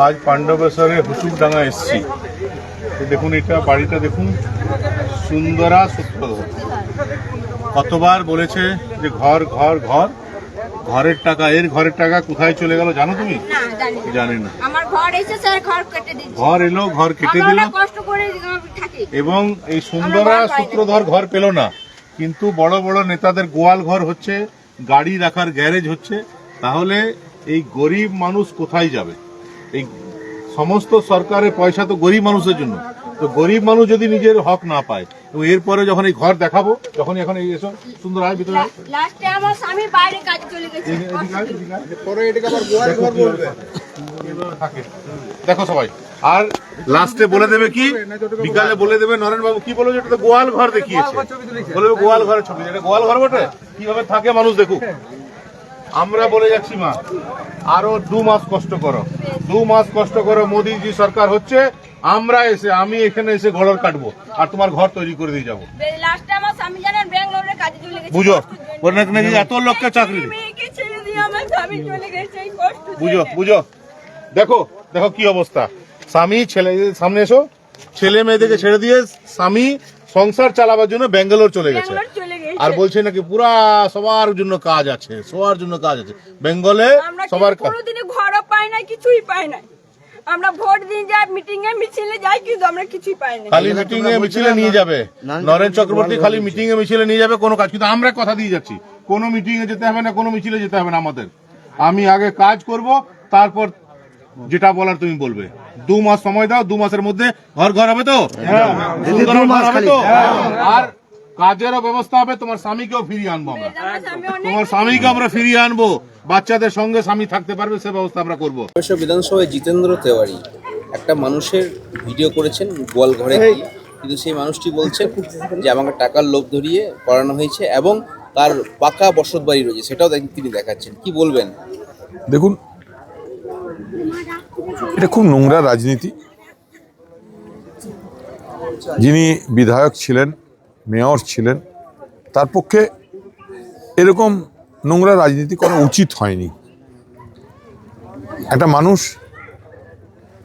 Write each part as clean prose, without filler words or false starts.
আজ পাণ্ডবেশ্বরে হুচুকডাঙ্গা এসছি। দেখুন এটা বাড়িটা দেখুন, সুন্দরা সূত্রধর। কতবার বলেছে যে ঘর ঘর ঘর, ঘরের টাকা, এর ঘরের টাকা কোথায় চলে গেল জানো তুমি? জানি না। আমার ঘর এসে স্যার ঘর কেটে দিচ্ছে। ঘর এলো, ঘর কেটে দিল, কষ্ট করে থাকি। এবং এই সুন্দরা সূত্রধর ঘর পেল না। কিন্তু বড় বড় নেতাদের গোয়াল ঘর হচ্ছে, গাড়ি রাখার গ্যারেজ হচ্ছে। তাহলে এই গরিব মানুষ কোথায় যাবে? এই সমস্ত সরকারের পয়সা তো গরিব মানুষের জন্য। তো গরিব মানুষ যদি নিজের হক না পায়, এবং এরপরে যখন এই ঘর দেখাবো, যখন এখন এই এসো সুন্দর আয় ভিতরে লাস্টে আমার স্বামী বাইরে কাজে চলে গেছে। পরে এটাকে আবার গোয়াল ঘর বলবে থাকে। দেখো সবাই, আর লাস্টে বলে দেবে কি, বিকালে বলে দেবে নরেন বাবু কি বলে, এটা তো গোয়াল ঘর দেখিয়েছে, বলবে গোয়াল ঘরের ছবি। এটা গোয়াল ঘর বটে, কিভাবে থাকে মানুষ দেখুক। আমরা বলে যাচ্ছি মা, আরো 2 মাস কষ্ট করো, 2 মাস কষ্ট করো। মোদীজি সরকার হচ্ছে, আমরা এসে, আমি এখানে এসে ঘর কাটবো আর তোমার ঘর তৈরি করে দিয়ে যাবো। লাস্টে আমার স্বামী জানেন ব্যাঙ্গালোরে কাজে চলে গেছে। বুঝো, বলে নাকি এত লোককে চাকরি দিই। মেয়েকে ছেড়ে দিয়ে আমার স্বামী চলে গেছে, এই কষ্ট। বুঝো বুঝো, দেখো দেখো কি অবস্থা। স্বামী ছেলে, সামনে এসো, ছেলে মেয়েদেরকে ছেড়ে দিয়ে স্বামী সংসার চালাবার জন্য ব্যাঙ্গালোর চলে গেছে। আর বলছে নাকি পুরা সবার জন্য কাজ আছে, সবার জন্য কাজ আছে বেঙ্গলে, সবার কাজ। কোনোদিনই ঘরও পাই না, কিছুই পাই না। আমরা ভোট দিয়ে যাই, মিটিং এ মিছিলে যাই, কিন্তু আমরা কিছুই পাই না। খালি মিটিং এ মিছিলে নিয়ে যাবে নরেন চক্রবর্তী, খালি মিটিং এ মিছিলে নিয়ে যাবে, কোনো কাজ। কিন্তু আমরা কথা দিয়ে যাচ্ছি, কোনো মিটিং এ যেতে হবে না, কোনো মিছিলে যেতে হবে না আমাদের। আমি আগে কাজ করব, তারপর যেটা বলার তুমি বলবে। 2 মাস সময় দাও, 2 মাসের মধ্যে ঘর ঘর হবে তো, আর কাজেরও ব্যবস্থা হবে। তোমার স্বামীকেও ফিরিয়ে আনবো আমরা, তোমার স্বামীকে আমরা ফিরিয়ে আনবো, বাচ্চাদের সঙ্গে স্বামী থাকতে পারবে, সে ব্যবস্থা আমরা করবো। বিধানসভায় জিতেন্দ্র তেওয়ারি একটা মানুষের ভিডিও করেছেন গোয়াল ঘরে গিয়ে, কিন্তু সেই মানুষটি বলছেন যে আমাকে টাকার লোভ ধরিয়ে করানো হয়েছে এবং তার পাকা বসত বাড়ি রয়েছে, সেটাও তিনি দেখাচ্ছেন। কি বলবেন? দেখুন, এটা খুব নোংরা রাজনীতি। যিনি বিধায়ক ছিলেন, মেয়র ছিলেন, তার পক্ষে এরকম নোংরা রাজনীতি করা উচিত হয়নি। একটা মানুষ,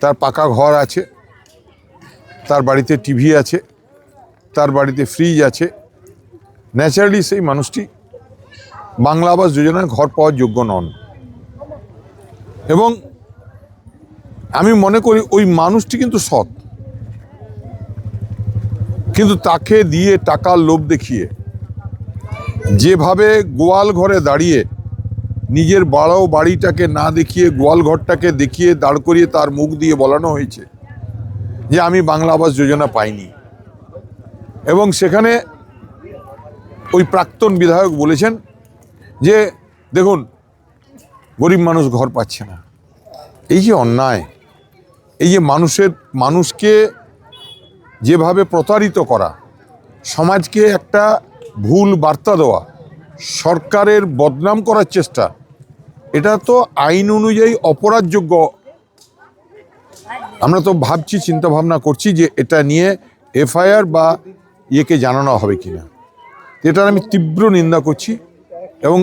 তার পাকা ঘর আছে, তার বাড়িতে টিভি আছে, তার বাড়িতে ফ্রিজ আছে, ন্যাচারালি সেই মানুষটি বাংলা আবাস যোজনায় ঘর পাওয়ার যোগ্য নন। এবং আমি মনে করি ওই মানুষটি কিন্তু সৎ, কিন্তু তাকে দিয়ে টাকার লোভ দেখিয়ে, যেভাবে গোয়াল ঘরে দাঁড়িয়ে নিজের বাড়িটাকে না দেখিয়ে গোয়াল ঘরটাকে দেখিয়ে দাঁড় করিয়ে তার মুখ দিয়ে বলানো হয়েছে যে আমি বাংলা আবাস যোজনা পাইনি। এবং সেখানে ওই প্রাক্তন বিধায়ক বলেছেন যে দেখুন গরিব মানুষ ঘর পাচ্ছে না। এই যে অন্যায়, এই যে মানুষকে যেভাবে প্রতারিত করা, সমাজকে একটা ভুল বার্তা দেওয়া, সরকারের বদনাম করার চেষ্টা, এটা তো আইন অনুযায়ী অপরাধযোগ্য। আমরা তো ভাবছি, চিন্তা ভাবনা করছি যে এটা নিয়ে এফআইআর বা ইয়েকে জানানো হবে কিনা। এটার আমি তীব্র নিন্দা করছি এবং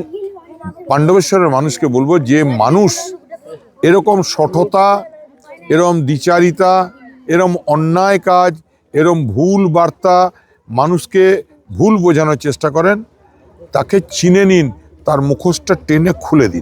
পাণ্ডবেশ্বরের মানুষকে বলবো যে মানুষ এরকম শঠতা, এরকম দ্বিচারিতা, এরকম অন্যায় কাজ, এরকম ভুল বার্তা, মানুষকে ভুল বোঝানোর চেষ্টা করেন, তাকে চিনে নিন, তার মুখোশটা টেনে খুলে দিন।